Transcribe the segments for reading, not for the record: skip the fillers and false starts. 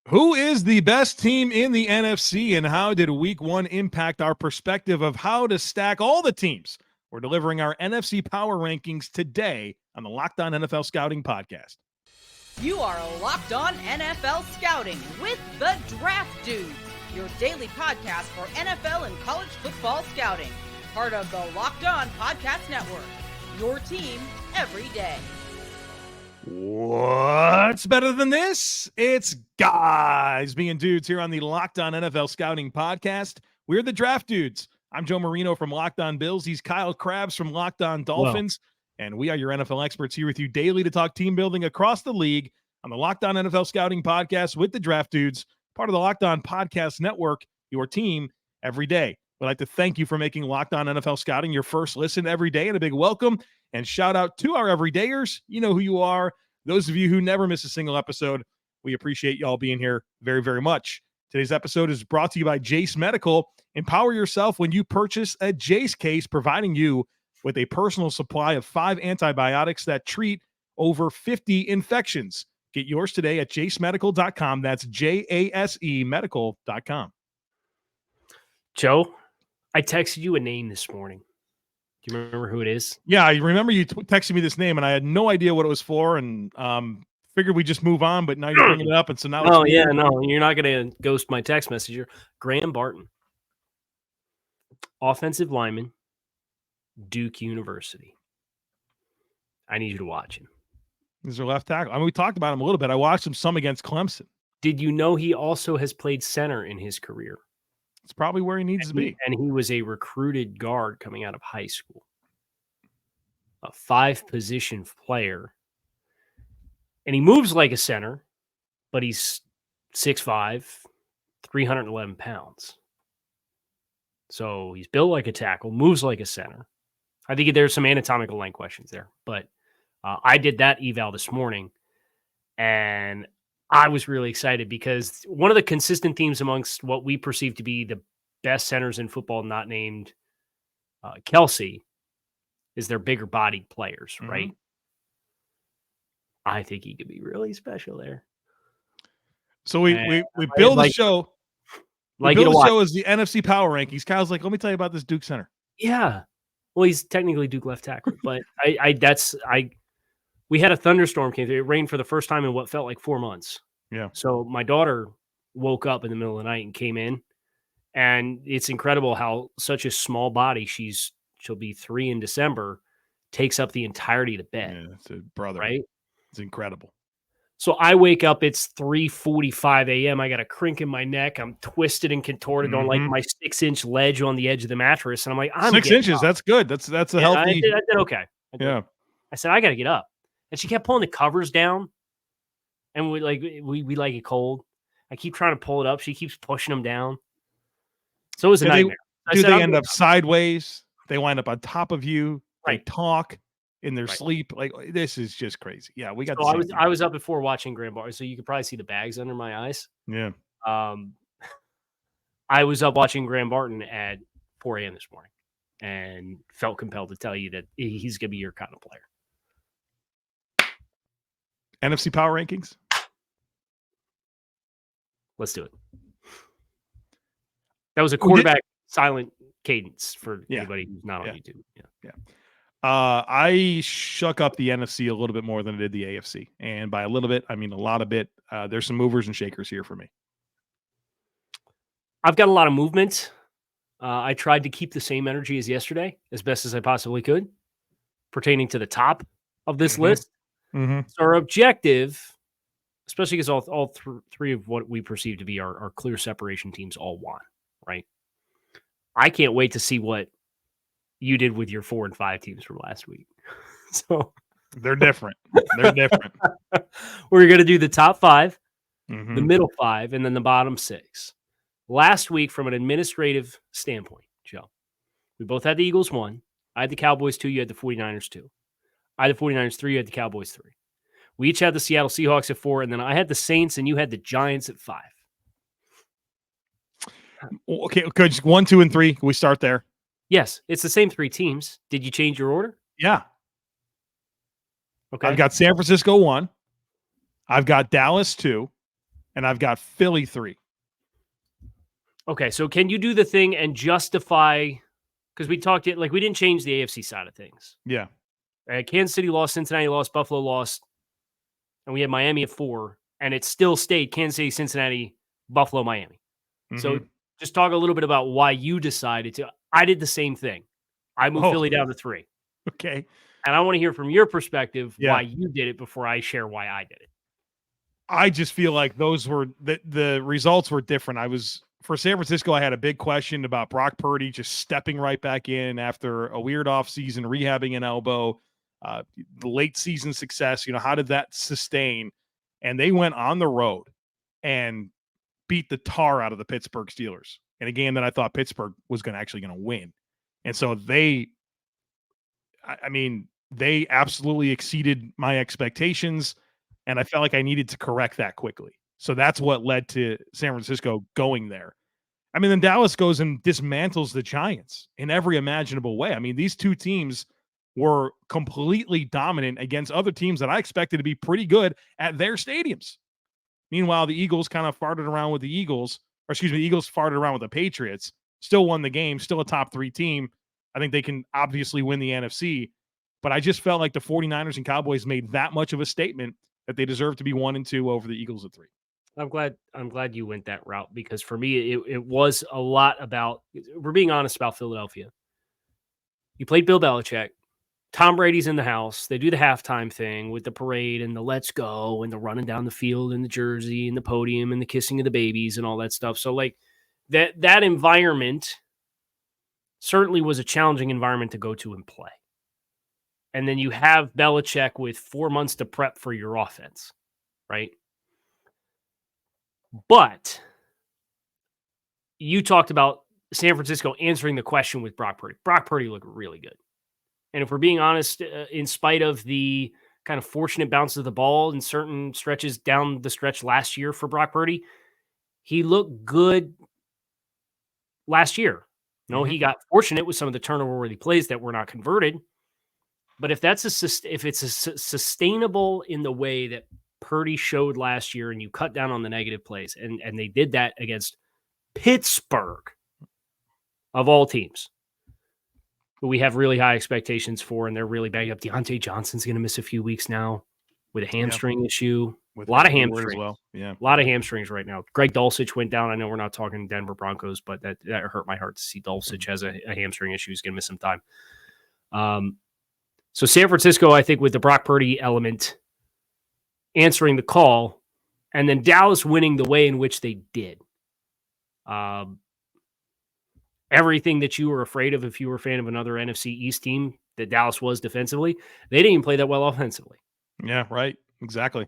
Who is the best team in the NFC, and how did week one impact our perspective of how to stack all the teams? We're delivering our NFC power rankings today on the Locked On NFL Scouting Podcast. You are Locked On NFL Scouting with the Draft Dudes, your daily podcast for NFL and college football scouting. Part of the Locked On Podcast Network, your team every day. What's better than this? It's guys being dudes here on the Locked On NFL Scouting Podcast. We're the Draft Dudes. I'm Joe Marino from Locked On Bills. He's Kyle Krabs from Locked On Dolphins. And we are your NFL experts here with you daily to talk team building across the league on the Locked On NFL Scouting Podcast with the Draft Dudes, part of the Locked On Podcast Network, your team every day. We'd like to thank you for making Locked On NFL Scouting your first listen every day, and a big welcome and shout out to our everydayers. You know who you are. Those of you who never miss a single episode, we appreciate y'all being here very, very much. Today's episode is brought to you by Jase Medical. Empower yourself when you purchase a Jase case, providing you with a personal supply of 5 antibiotics that treat over 50 infections. Get yours today at jasemedical.com. That's JASE medical.com. Joe, I texted you a name this morning. Do you remember who it is? Yeah, I remember you texted me this name, and I had no idea what it was for, and figured we just move on, but now you're bringing it up, and so now no, you're not going to ghost my text messenger. Graham Barton, offensive lineman, Duke University. I need you to watch him. He's our left tackle. I mean, we talked about him a little bit. I watched him some against Clemson. Did you know he also has played center in his career? It's probably where he needs to be. And he was a recruited guard coming out of high school. A 5-position player. And he moves like a center, but he's 6'5", 311 pounds. So he's built like a tackle, moves like a center. I think there's some anatomical line questions there, but I did that eval this morning, and I was really excited because one of the consistent themes amongst what we perceive to be the best centers in football, not named Kelsey, is their bigger bodied players, right? I think he could be really special there. So we build the show. We build the show as the NFC Power Rankings. Kyle's like, let me tell you about this Duke center. Yeah. Well, he's technically Duke left tackle, but we had a thunderstorm came through. It rained for the first time in what felt like 4 months. Yeah. So my daughter woke up in the middle of the night and came in, and it's incredible how such a small body, she'll be 3 in December, takes up the entirety of the bed. Yeah, it's a brother. Right? It's incredible. So I wake up, it's 3:45 a.m. I got a crink in my neck. I'm twisted and contorted on like my 6-inch ledge on the edge of the mattress. And I'm like, 6 inches. Up. That's good. That's a healthy. I did okay. Yeah. I said, I got to get up. And she kept pulling the covers down. And we like it cold. I keep trying to pull it up. She keeps pushing them down. So it was a nightmare. They end up sideways? They wind up on top of you. Right. They talk in their sleep. Like, this is just crazy. Yeah, we got. So I was up before watching Graham Barton, so you could probably see the bags under my eyes. Yeah. I was up watching Graham Barton at 4 a.m. this morning, and felt compelled to tell you that he's going to be your kind of player. NFC Power Rankings. Let's do it. That was a quarterback silent cadence for anybody who's not on YouTube. Yeah. I shook up the NFC a little bit more than I did the AFC. And by a little bit, I mean a lot of bit. There's some movers and shakers here for me. I've got a lot of movement. I tried to keep the same energy as yesterday as best as I possibly could, pertaining to the top of this list. So our objective, especially because all three of what we perceive to be our clear separation teams all won, right? I can't wait to see what you did with your 4 and 5 teams from last week. So they're different. They're different. We're going to do the top 5, the middle 5, and then the bottom 6. Last week, from an administrative standpoint, Joe, we both had the Eagles 1. I had the Cowboys 2. You had the 49ers 2. I had the 49ers 3. You had the Cowboys 3. We each had the Seattle Seahawks at 4, and then I had the Saints, and you had the Giants at 5. Okay, good. 1, 2, and 3. Can we start there? Yes, it's the same 3 teams. Did you change your order? Yeah. Okay. I've got San Francisco 1. I've got Dallas 2. and I've got Philly 3. Okay, so can you do the thing and justify, because we talked it, like we didn't change the AFC side of things. Yeah. Kansas City lost, Cincinnati lost, Buffalo lost, and we had Miami at 4, and it still stayed Kansas City, Cincinnati, Buffalo, Miami. So just talk a little bit about why you decided to. I did the same thing. I moved Philly down to 3. Okay. And I want to hear from your perspective why Yeah. you did it before I share why I did it. I just feel like those were the results were different. For San Francisco, I had a big question about Brock Purdy just stepping right back in after a weird offseason, rehabbing an elbow, the late season success. How did that sustain? And they went on the road and beat the tar out of the Pittsburgh Steelers in a game that I thought Pittsburgh was actually going to win. And so they absolutely exceeded my expectations, and I felt like I needed to correct that quickly. So that's what led to San Francisco going there. Then Dallas goes and dismantles the Giants in every imaginable way. These two teams were completely dominant against other teams that I expected to be pretty good at their stadiums. Meanwhile, the Eagles kind of farted around with the Eagles farted around with the Patriots, still won the game, still a top 3 team. I think they can obviously win the NFC, but I just felt like the 49ers and Cowboys made that much of a statement that they deserve to be 1 and 2 over the Eagles at 3. I'm glad you went that route, because for me, it was a lot about, we're being honest about Philadelphia. You played Bill Belichick. Tom Brady's in the house. They do the halftime thing with the parade and the let's go and the running down the field and the jersey and the podium and the kissing of the babies and all that stuff. So like that environment certainly was a challenging environment to go to and play. And then you have Belichick with 4 months to prep for your offense, right? But you talked about San Francisco answering the question with Brock Purdy. Brock Purdy looked really good. And if we're being honest, in spite of the kind of fortunate bounce of the ball in certain stretches down the stretch last year for Brock Purdy, he looked good last year. He got fortunate with some of the turnover-worthy plays that were not converted. But if it's sustainable in the way that Purdy showed last year, and you cut down on the negative plays, and they did that against Pittsburgh, of all teams, who we have really high expectations for, and they're really banged up. Deontay Johnson's going to miss a few weeks now with a hamstring issue. With a lot of hamstrings. as well. Yeah. A lot of hamstrings right now. Greg Dulcich went down. I know we're not talking Denver Broncos, but that hurt my heart to see Dulcich has a hamstring issue. He's going to miss some time. So San Francisco, I think, with the Brock Purdy element answering the call, and then Dallas winning the way in which they did. Everything that you were afraid of if you were a fan of another NFC East team that Dallas was defensively, they didn't even play that well offensively. Yeah, right. Exactly.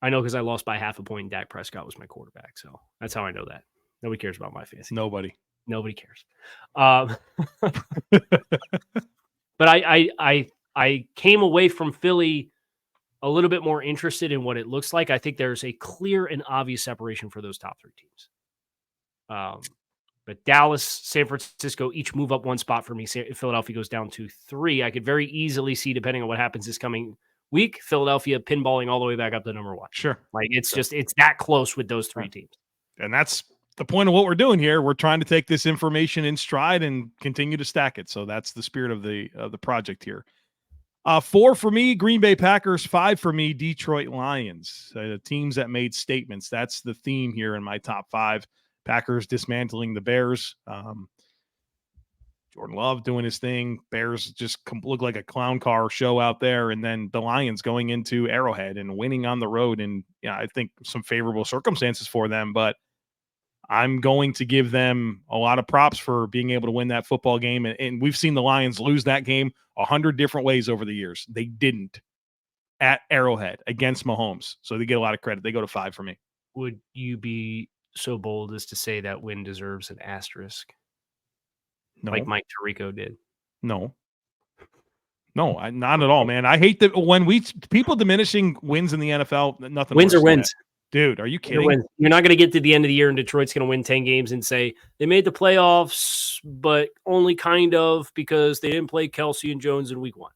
I know because I lost by half a point and Dak Prescott was my quarterback. So that's how I know that. Nobody cares about my fantasy. Nobody cares. But I came away from Philly a little bit more interested in what it looks like. I think there's a clear and obvious separation for those top 3 teams. But Dallas, San Francisco, each move up 1 spot for me. Philadelphia goes down to 3. I could very easily see, depending on what happens this coming week, Philadelphia pinballing all the way back up to number 1. Sure. Like it's that close with those 3 teams. And that's the point of what we're doing here. We're trying to take this information in stride and continue to stack it. So that's the spirit of the project here. 4 for me, Green Bay Packers. 5 for me, Detroit Lions. Teams that made statements. That's the theme here in my top 5. Packers dismantling the Bears. Jordan Love doing his thing. Bears just look like a clown car show out there. And then the Lions going into Arrowhead and winning on the road. And I think some favorable circumstances for them. But I'm going to give them a lot of props for being able to win that football game. And we've seen the Lions lose that game 100 different ways over the years. They didn't at Arrowhead against Mahomes. So they get a lot of credit. They go to 5 for me. Would you be so bold as to say that win deserves an asterisk? No. Like Mike Tirico did? No, not at all, man. I hate that when people diminishing wins in the NFL. Nothing. Wins are wins. Dude, are you kidding? You're not going to get to the end of the year and Detroit's going to win 10 games and say they made the playoffs, but only kind of because they didn't play Kelsey and Jones in week 1.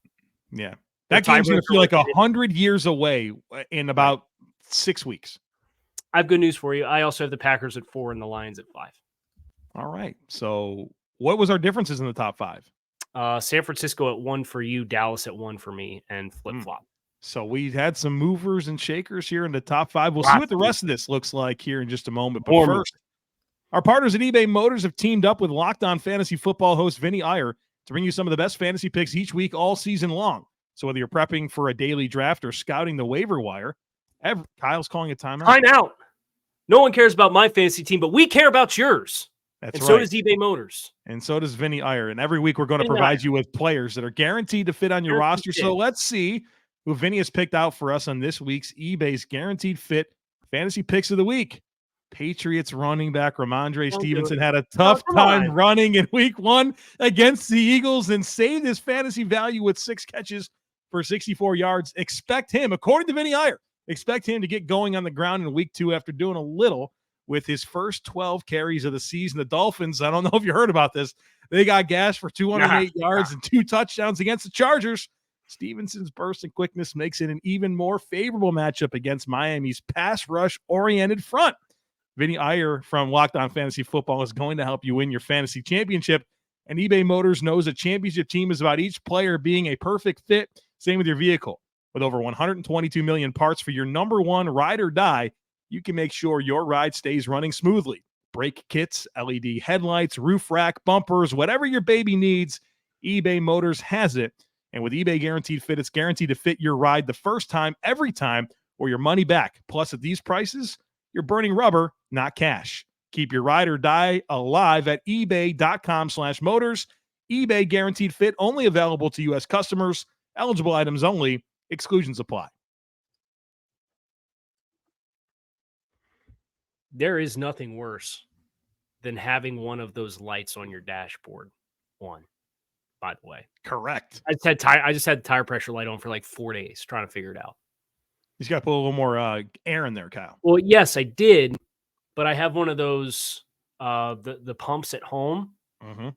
Yeah. That game's going to feel like 100 years away in about 6 weeks. I have good news for you. I also have the Packers at 4 and the Lions at 5. All right. So what was our differences in the top 5? San Francisco at 1 for you, Dallas at 1 for me, and flip-flop. So we had some movers and shakers here in the top 5. We'll see what the rest of this looks like here in just a moment. But first, our partners at eBay Motors have teamed up with Locked On Fantasy Football host Vinny Iyer to bring you some of the best fantasy picks each week all season long. So whether you're prepping for a daily draft or scouting the waiver wire, Kyle's calling a timeout. Time out. No one cares about my fantasy team, but we care about yours. That's and right. So does eBay Motors. And so does Vinny Iyer. And every week we're going to provide you with players that are guaranteed to fit on your roster. So let's see who Vinny has picked out for us on this week's eBay's Guaranteed Fit Fantasy Picks of the Week. Patriots running back Ramondre Stevenson had a tough time running in week 1 against the Eagles and saved his fantasy value with 6 catches for 64 yards. Expect him, according to Vinny Iyer, to get going on the ground in week 2 after doing a little with his first 12 carries of the season. The Dolphins, I don't know if you heard about this, they got gashed for 208 yards and 2 touchdowns against the Chargers. Stevenson's burst and quickness makes it an even more favorable matchup against Miami's pass rush-oriented front. Vinny Iyer from Locked On Fantasy Football is going to help you win your fantasy championship, and eBay Motors knows a championship team is about each player being a perfect fit. Same with your vehicle. With over 122 million parts for your number one ride or die, you can make sure your ride stays running smoothly. Brake kits, LED headlights, roof rack, bumpers, whatever your baby needs, eBay Motors has it. And with eBay Guaranteed Fit, it's guaranteed to fit your ride the first time, every time, or your money back. Plus, at these prices, you're burning rubber, not cash. Keep your ride or die alive at ebay.com/motors. eBay Guaranteed Fit, only available to U.S. customers. Eligible items only. Exclusions apply. There is nothing worse than having one of those lights on your dashboard on, by the way. Correct. I just had the tire pressure light on for like 4 days trying to figure it out. You just got to put a little more air in there, Kyle. Well, yes, I did, but I have one of those the pumps at home. Mm-hmm.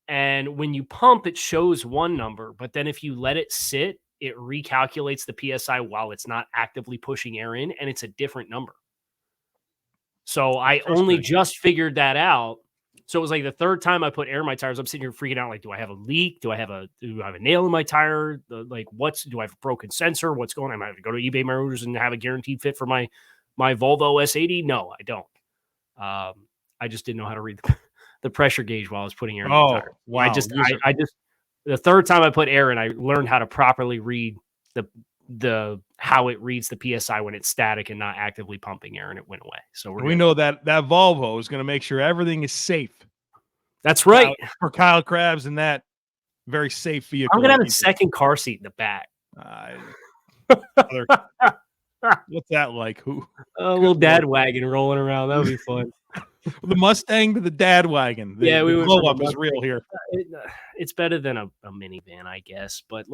And when you pump, it shows one number, but then if you let it sit, it recalculates the PSI while it's not actively pushing air in, and it's a different number. So I only just figured that out. So it was like the third time I put air in my tires. I'm sitting here freaking out. Like, do I have a leak? Do I have a nail in my tire? Do I have a broken sensor? What's going on? I have to go to eBay Motors and have a guaranteed fit for my Volvo S80? No, I don't. I just didn't know how to read the pressure gauge while I was putting air in my tire. Wow. I just the third time I put air in, I learned how to properly read the how it reads the PSI when it's static and not actively pumping air, and it went away. So we know that Volvo is going to make sure everything is safe. That's right. For Kyle Krabs in that very safe vehicle. I'm going to have a second car seat in the back. What's that like? A little dad wagon rolling around. That would be fun. The Mustang to the dad wagon. The blow up is real here. It's better than a minivan, I guess. But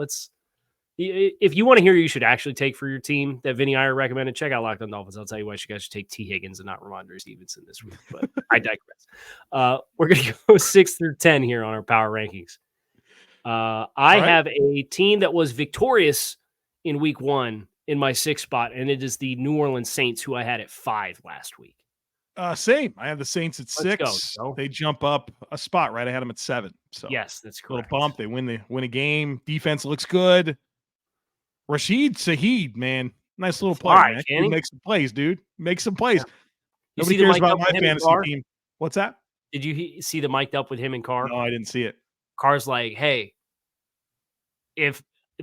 if you want to hear you should actually take for your team that Vinny Iyer recommended, check out Locked On Dolphins. I'll tell you why you guys should take T. Higgins and not Ramondre Stevenson this week. But I digress. We're going to go 6 through 10 here on our power rankings. I have a team that was victorious in week 1 in my 6th spot, and it is the New Orleans Saints, who I had at 5 last week. Same. I have the Saints at 6. They jump up a spot, right? I had them at 7. So yes, that's correct. Little bump. They win a game. Defense looks good. Rashid Shaheed, man, nice little player. Man. He makes some plays, dude. Make some plays. Yeah. Nobody cares about my fantasy team. What's that? Did you see the mic'd up with him and Carr? No, I didn't see it. Carr's like, hey,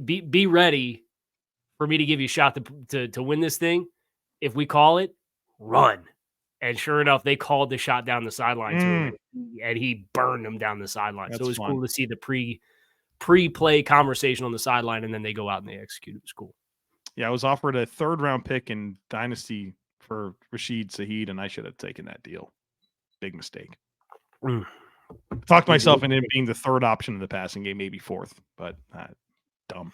be ready for me to give you a shot to win this thing. If we call it, run. And sure enough, they called the shot down the sideline to him, and he burned them down the sideline. So it was cool to see the pre-play conversation on the sideline, and then they go out and they execute. It was cool. Yeah, I was offered a 3rd-round pick in Dynasty for Rashid Shaheed, and I should have taken that deal. Big mistake. Talked myself into him being the 3rd option in the passing game, maybe 4th, but dumb.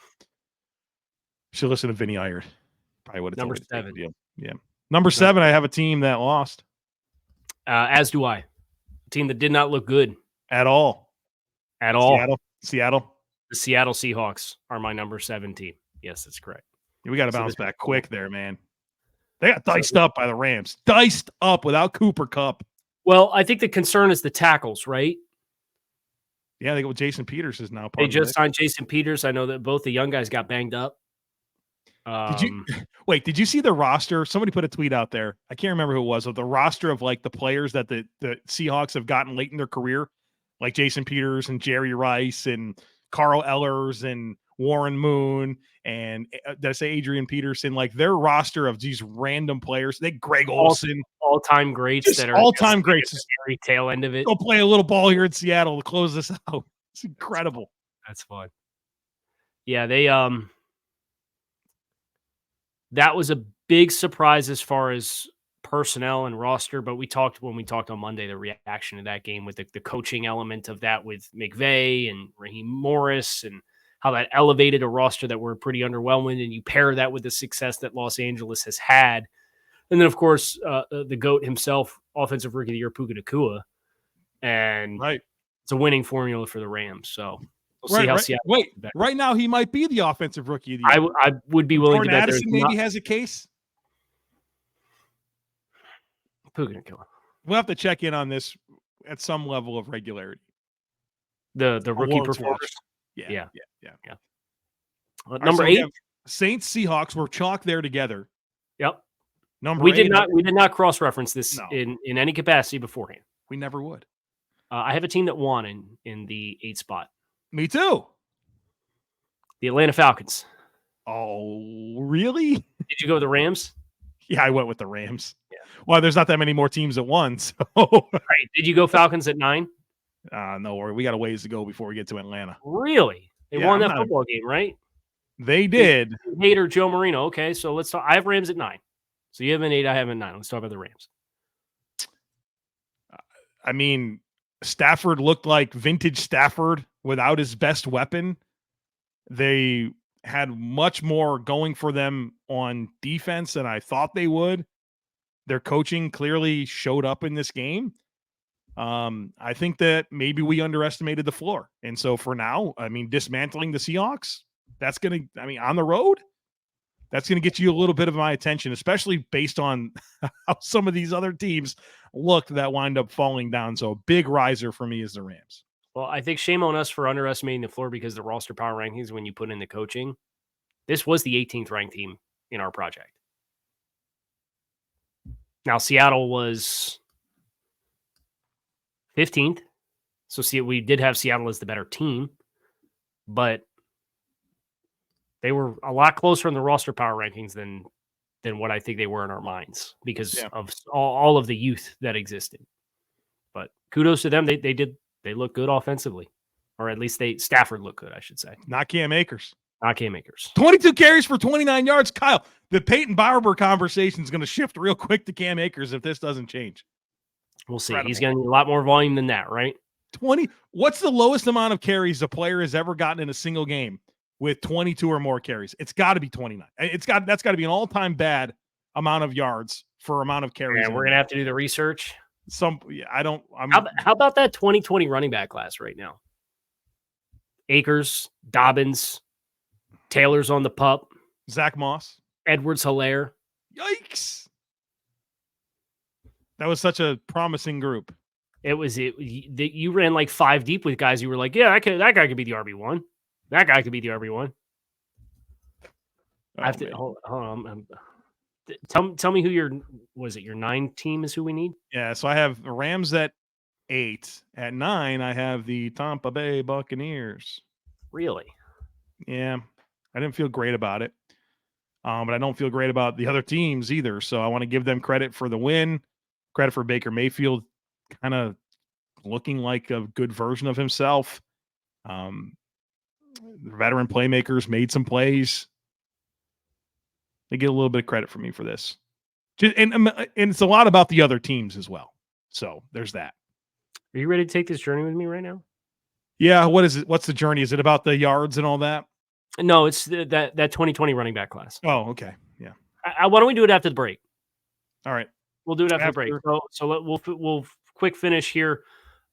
Should listen to Vinny Iyer. Probably would have number told 7. Deal. Yeah. Number 7, I have a team that lost. As do I. A team that did not look good. At all. Seattle. The Seattle Seahawks are my number 7 team. Yes, that's correct. We got to bounce back quick there, man. They got diced up by the Rams. Diced up without Cooper Kupp. Well, I think the concern is the tackles, right? Yeah, they go with Jason Peters is now part They of just it. signed Jason Peters. I know that both the young guys got banged up. Did you see the roster? Somebody put a tweet out there. I can't remember who it was, of the roster of like the players that the Seahawks have gotten late in their career, like Jason Peters and Jerry Rice and Carl Ellers and Warren Moon and did I say Adrian Peterson? Like their roster of these random players. They Greg Olson, all-time greats just that are all-time greats. at the very tail end of it. Go play a little ball here in Seattle to close this out. It's incredible. That's fun. Yeah, they that was a big surprise as far as personnel and roster, but when we talked on Monday, the reaction to that game with the coaching element of that with McVay and Raheem Morris and how that elevated a roster that were pretty underwhelming, and you pair that with the success that Los Angeles has had. And then, of course, the GOAT himself, Offensive Rookie of the Year, Puka Nacua. And Right. it's a winning formula for the Rams. So we'll see how Seattle. Right now he might be the Offensive Rookie of the Year. I would be willing Jordan to bet Addison maybe has a case. Puka Nacua. We'll have to check in on this at some level of regularity. The rookie Awards performers. watch. Yeah. Number All right, so 8. Saints Seahawks were chalk there together. Yep. Number We 8, did not cross reference this No. in any capacity beforehand. we never would. I have a team that won in the 8 spot. Me too. The Atlanta Falcons. Oh, really? Did you go with the Rams? Yeah, I went with the Rams. Yeah. Well, there's not that many more teams at once. So Right. Did you go Falcons at 9? no worry. We got a ways to go before we get to Atlanta. Really? They Yeah, won I'm that not- football game, right? They did. Hater Joe Marino. Okay, so let's talk. I have Rams at 9. So you have an 8, I have an 9. Let's talk about the Rams. I mean, Stafford looked like vintage Stafford without his best weapon. They had much more going for them on defense than I thought they would. Their coaching clearly showed up in this game. I think that maybe we underestimated the floor. And so for now, I mean, dismantling the Seahawks, that's going to, I mean, on the road, that's going to get you a little bit of my attention, especially based on how some of these other teams looked that wind up falling down. So a big riser for me is the Rams. Well, I think shame on us for underestimating the floor because the roster power rankings, when you put in the coaching, this was the 18th ranked team in our project. Now, Seattle was 15th. So see, we did have Seattle as the better team, but they were a lot closer in the roster power rankings than what I think they were in our minds because of all of the youth that existed. But kudos to them. They look good offensively, or at least Stafford looked good, I should say. Not Cam Akers. Not Cam Akers. 22 carries for 29 yards. Kyle, the Peyton Barber conversation is going to shift real quick to Cam Akers if this doesn't change. We'll see. Incredible. He's going to need a lot more volume than that, right? 20. What's the lowest amount of carries a player has ever gotten in a single game with 22 or more carries? It's got to be 29. That's got to be an all-time bad amount of yards for amount of carries. And we're going to have to do the research. How about that 2020 running back class right now? Akers, Dobbins, Taylor's on the pup, Zach Moss, Edwards-Helaire. Yikes. That was such a promising group. You ran like 5 deep with guys. You were like, yeah, that guy could be the RB1. That guy could be the RB1. I have to hold on. Tell me who your 9 team is who we need? Yeah, so I have the Rams at 8. At 9, I have the Tampa Bay Buccaneers. Really? Yeah, I didn't feel great about it. But I don't feel great about the other teams either. So I want to give them credit for the win, credit for Baker Mayfield kind of looking like a good version of himself. The veteran playmakers made some plays. They get a little bit of credit for me for this. And it's a lot about the other teams as well. So there's that. Are you ready to take this journey with me right now? Yeah. What is it? What's the journey? Is it about the yards and all that? No, it's that 2020 running back class. Oh, okay. Yeah. Why don't we do it after the break? All right. We'll do it after the break. So we'll quick finish here.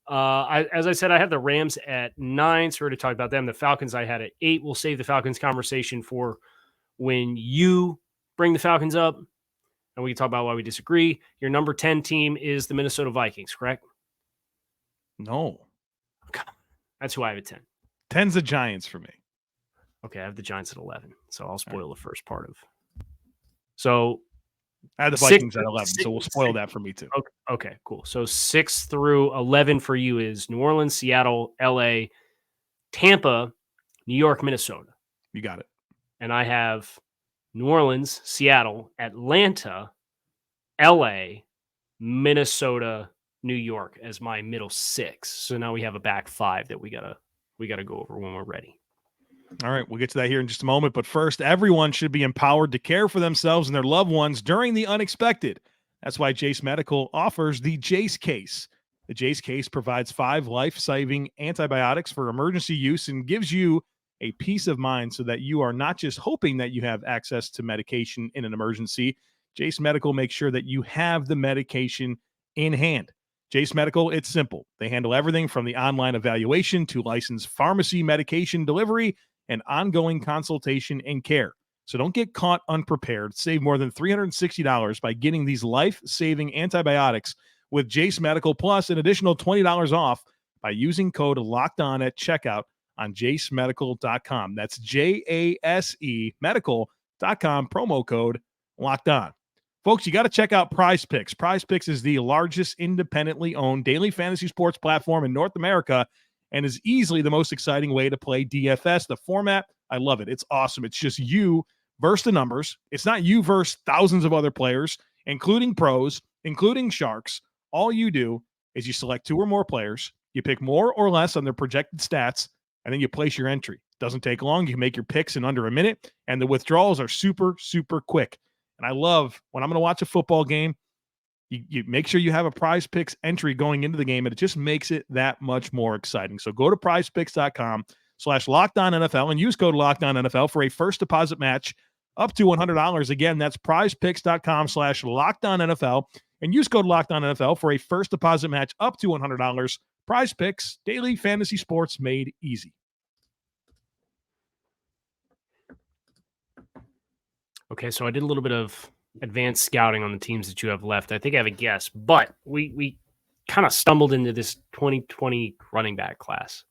As I said, I have the Rams at 9. So we're going to talk about them. The Falcons I had at 8. We'll save the Falcons conversation for when you bring the Falcons up. and we can talk about why we disagree. Your number 10 team is the Minnesota Vikings, correct? No. That's who I have at 10. 10's the Giants for me. Okay, I have the Giants at 11, so I'll spoil the first part of. So I had the Vikings at 11, so we'll spoil that for me too. Okay, cool. So 6 through 11 for you is New Orleans, Seattle, LA, Tampa, New York, Minnesota. You got it. And I have New Orleans, Seattle, Atlanta, LA, Minnesota, New York as my middle 6. So now we have a back 5 that we gotta go over when we're ready. All right, we'll get to that here in just a moment. But first, everyone should be empowered to care for themselves and their loved ones during the unexpected. That's why Jace Medical offers the Jace Case. The Jace Case provides 5 life-saving antibiotics for emergency use and gives you a peace of mind so that you are not just hoping that you have access to medication in an emergency. Jace Medical makes sure that you have the medication in hand. Jace Medical, it's simple. They handle everything from the online evaluation to licensed pharmacy medication delivery and ongoing consultation and care. So don't get caught unprepared. Save more than $360 by getting these life-saving antibiotics with Jace Medical, plus an additional $20 off by using code LOCKEDON at checkout on jasemedical.com. That's JASE medical.com, promo code LOCKEDON. Folks, you got to check out Prize Picks. Prize Picks is the largest independently owned daily fantasy sports platform in North America and is easily the most exciting way to play DFS. The format, I love it. It's awesome. It's just you versus the numbers. It's not you versus thousands of other players, including pros, including sharks. All you do is you select 2 or more players, you pick more or less on their projected stats, and then you place your entry. Doesn't take long. You can make your picks in under a minute, and the withdrawals are super, super quick. And I love when I'm going to watch a football game, you make sure you have a Prize Picks entry going into the game, and it just makes it that much more exciting. So go to prizepicks.com/LockedOnNFL and use code LockedOnNFL for a first deposit match up to $100. Again, that's prizepicks.com/LockedOnNFL and use code LockedOnNFL for a first deposit match up to $100. Prize Picks, daily fantasy sports made easy. Okay, so I did a little bit of advanced scouting on the teams that you have left. I think I have a guess, but we kind of stumbled into this 2020 running back class.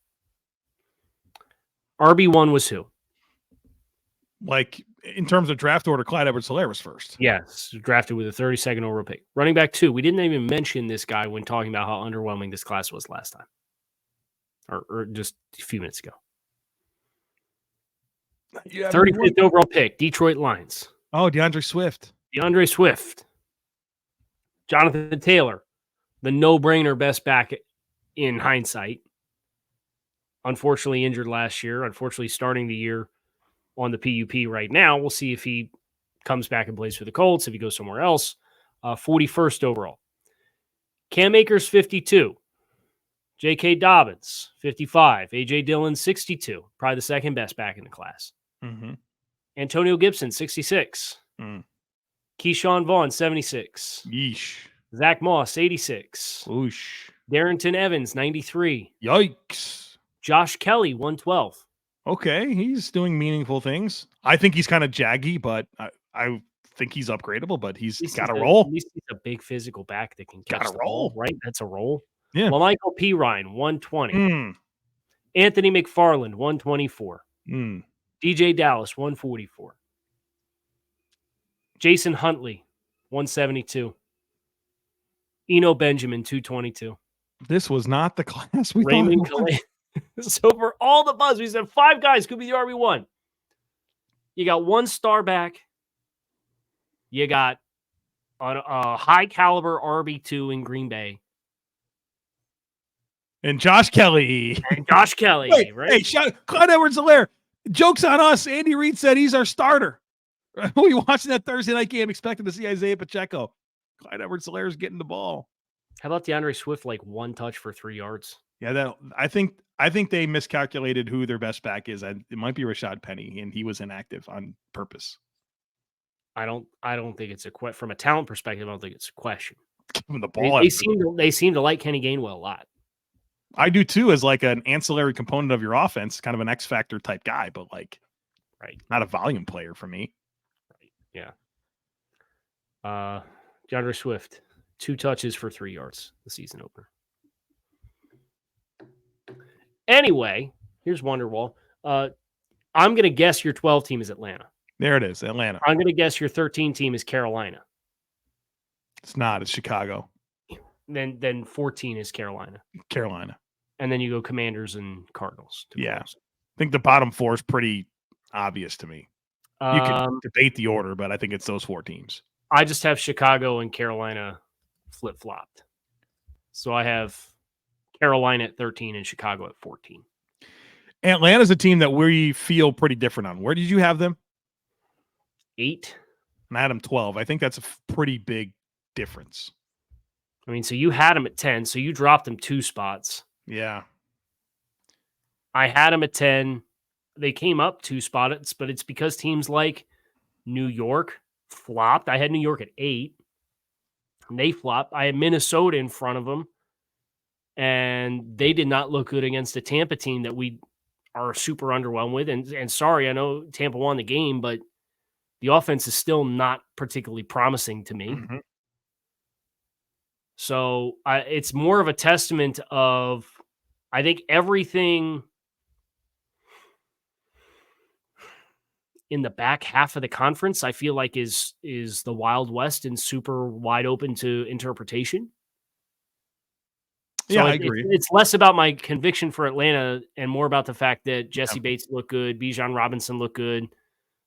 RB1 was who? Like, in terms of draft order, Clyde Edwards-Helaire was first. Yes, drafted with a 32nd overall pick. Running back 2, we didn't even mention this guy when talking about how underwhelming this class was last time. Or just a few minutes ago. 35th overall pick, Detroit Lions. Oh, DeAndre Swift. DeAndre Swift. Jonathan Taylor, the no-brainer best back in hindsight. Unfortunately injured last year. Unfortunately starting the year on the PUP right now. We'll see if he comes back and plays for the Colts, if he goes somewhere else. 41st overall. Cam Akers, 52. J.K. Dobbins, 55. A.J. Dillon, 62. Probably the second best back in the class. Mm-hmm. Antonio Gibson, 66. Keyshawn Vaughn, 76. Yeesh. Zach Moss, 86. Oosh. Darrington Evans, 93. Yikes. Josh Kelly, 112. Okay, he's doing meaningful things. I think he's kind of jaggy, but I think he's upgradable, but he's got to roll. At least he's a big physical back that can catch Gotta the roll. ball, right? That's a roll. Yeah. Well, Michael P. Ryan, 120. Anthony McFarland, 124. DJ Dallas, 144. Jason Huntley, 172. Eno Benjamin, 222. This was not the class we Raymond thought. Calais. So for all the buzz, we said 5 guys could be the RB1. You got 1 star back. You got a high caliber RB2 in Green Bay. And Josh Kelly. Right? Hey, Clyde Edwards-Helaire. Joke's on us. Andy Reid said he's our starter. We watching that Thursday night game, expecting to see Isaiah Pacheco. Clyde Edwards-Helaire is getting the ball. How about DeAndre Swift, like 1 touch for 3 yards? Yeah, I think they miscalculated who their best back is. It might be Rashad Penny, and he was inactive on purpose. I don't think it's from a talent perspective. I don't think it's a question. Give him the ball. They seem to like Kenny Gainwell a lot. I do too, as like an ancillary component of your offense, kind of an X factor type guy, but like, right, not a volume player for me. Right. Yeah. DeAndre Swift, 2 touches for 3 yards, the season opener. Anyway, here's Wonderwall. I'm going to guess your 12 team is Atlanta. There it is, Atlanta. I'm going to guess your 13 team is Carolina. It's not. It's Chicago. Then 14 is Carolina. Carolina. And then you go Commanders and Cardinals. Yeah. I think the bottom 4 is pretty obvious to me. You can debate the order, but I think it's those 4 teams. I just have Chicago and Carolina flip-flopped. So I have Carolina at 13 and Chicago at 14. Atlanta's a team that we feel pretty different on. Where did you have them? 8. And I had them 12. I think that's a pretty big difference. I mean, so you had them at 10, so you dropped them 2 spots. Yeah. I had them at 10. They came up 2 spots, but it's because teams like New York flopped. I had New York at 8. And they flopped. I had Minnesota in front of them, and they did not look good against a Tampa team that we are super underwhelmed with. And sorry, I know Tampa won the game, but the offense is still not particularly promising to me. Mm-hmm. So it's more of a testament of, I think everything in the back half of the conference, I feel like is the Wild West and super wide open to interpretation. Yeah, So I agree. It's less about my conviction for Atlanta and more about the fact that Jesse Bates looked good, Bijan Robinson looked good,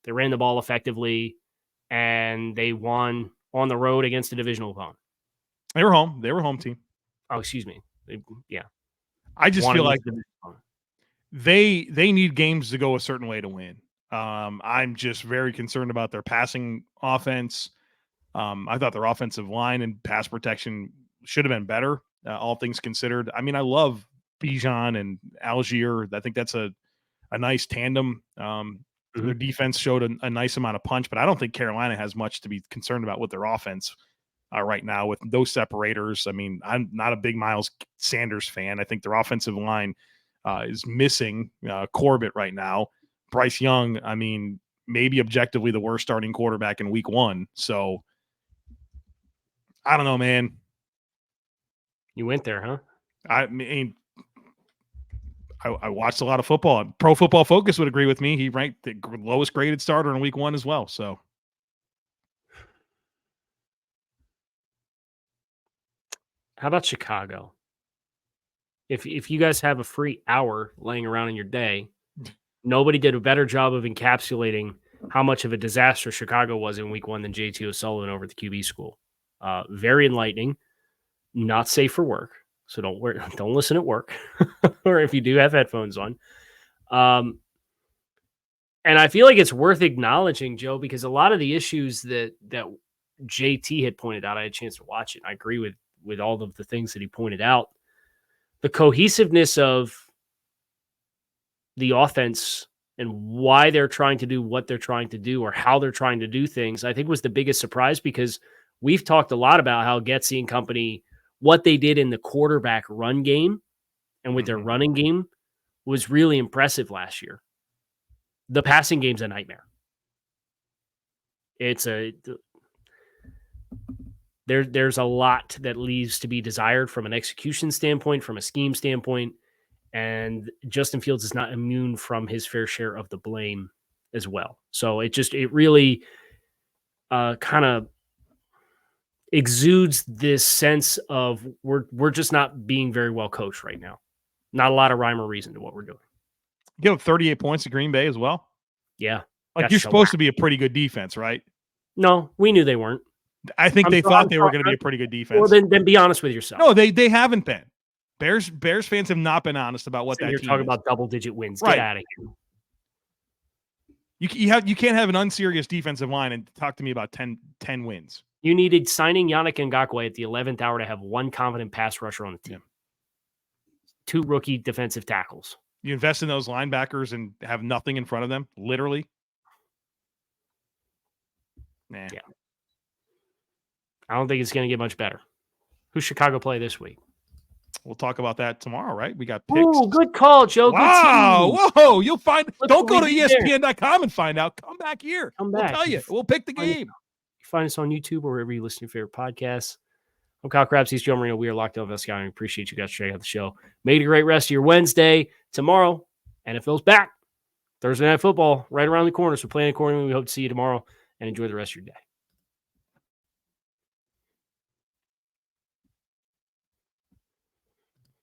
they ran the ball effectively, and they won on the road against a divisional opponent. They were home. They were home team. Oh, excuse me. Yeah. I just feel like they need games to go a certain way to win. I'm just very concerned about their passing offense. I thought their offensive line and pass protection should have been better, all things considered. I mean, I love Bijan and Algier. I think that's a nice tandem. Their defense showed a nice amount of punch, but I don't think Carolina has much to be concerned about with their offense right now with those separators. I mean, I'm not a big Miles Sanders fan. I think their offensive line is missing Corbett right now. Bryce Young, I mean, maybe objectively the worst starting quarterback in week 1. So I don't know, man. You went there, huh? I mean, I watched a lot of football. Pro Football Focus would agree with me. He ranked the lowest graded starter in week 1 as well. So how about Chicago? If you guys have a free hour laying around in your day, nobody did a better job of encapsulating how much of a disaster Chicago was in week 1 than JT O'Sullivan over at the QB school. Very enlightening, not safe for work. So don't listen at work or if you do have headphones on. And I feel like it's worth acknowledging, Joe, because a lot of the issues that JT had pointed out, I had a chance to watch it. I agree with all of the things that he pointed out. The cohesiveness of the offense and why they're trying to do what they're trying to do or how they're trying to do things, I think was the biggest surprise because we've talked a lot about how Getsy and company, what they did in the quarterback run game and with their running game was really impressive last year. The passing game's a nightmare. There's a lot that leaves to be desired from an execution standpoint, from a scheme standpoint, and Justin Fields is not immune from his fair share of the blame as well. So it really kind of exudes this sense of we're just not being very well coached right now. Not a lot of rhyme or reason to what we're doing. Give up 38 points to Green Bay as well. Yeah. Like you're supposed to be a pretty good defense, right? No, we knew they weren't. I think they thought they were going to be a pretty good defense. Well, then be honest with yourself. No, they haven't been. Bears fans have not been honest about what that team is. You're talking about double-digit wins. Get out of here. You can't have an unserious defensive line and talk to me about 10 wins. You needed signing Yannick Ngakoue at the 11th hour to have one confident pass rusher on the team. 2 rookie defensive tackles. You invest in those linebackers and have nothing in front of them, literally. Nah. Yeah. I don't think it's going to get much better. Who's Chicago play this week? We'll talk about that tomorrow, right? We got picks. Oh, good call, Joe. Wow. Good Whoa. You'll find. Don't go to ESPN.com and find out. Come back here. Come back. We'll tell you. We'll pick the game. Find us on YouTube or wherever you listen to your favorite podcasts. I'm Kyle Krabs. He's Joe Marino. We are Locked On NFL Scouting. Appreciate you guys checking out the show. Make it a great rest of your Wednesday. Tomorrow, NFL's back. Thursday Night Football right around the corner. So plan accordingly. We hope to see you tomorrow and enjoy the rest of your day.